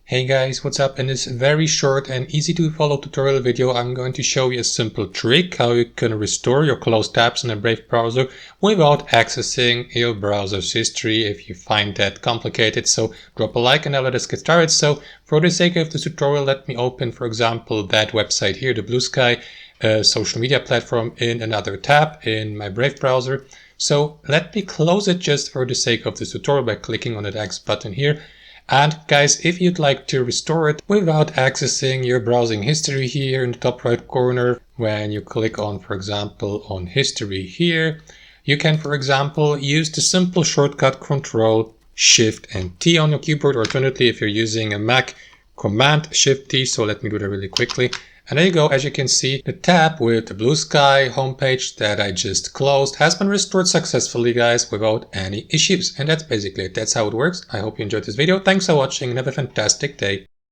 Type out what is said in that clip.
Hey guys, what's up? In this very short and easy to follow tutorial video, I'm going to show you a simple trick how you can restore your closed tabs in a Brave browser without accessing your browser's history if you find that complicated. So drop a like and now let us get started. So for the sake of this tutorial, let me open, for example, that website here, the Blue Sky social media platform, in another tab in my Brave browser. So let me close it just for the sake of this tutorial by clicking on the X button here. And guys, if you'd like to restore it without accessing your browsing history here in the top right corner, when you click on, for example, on history here, you can, for example, use the simple shortcut Control Shift and T on your keyboard, or alternatively, if you're using a Mac, Command Shift T. So let me do that really quickly. And there you go. As you can see, the tab with the Blue Sky homepage that I just closed has been restored successfully, guys, without any issues. And that's basically it. That's how it works. I hope you enjoyed this video. Thanks for watching and have a fantastic day.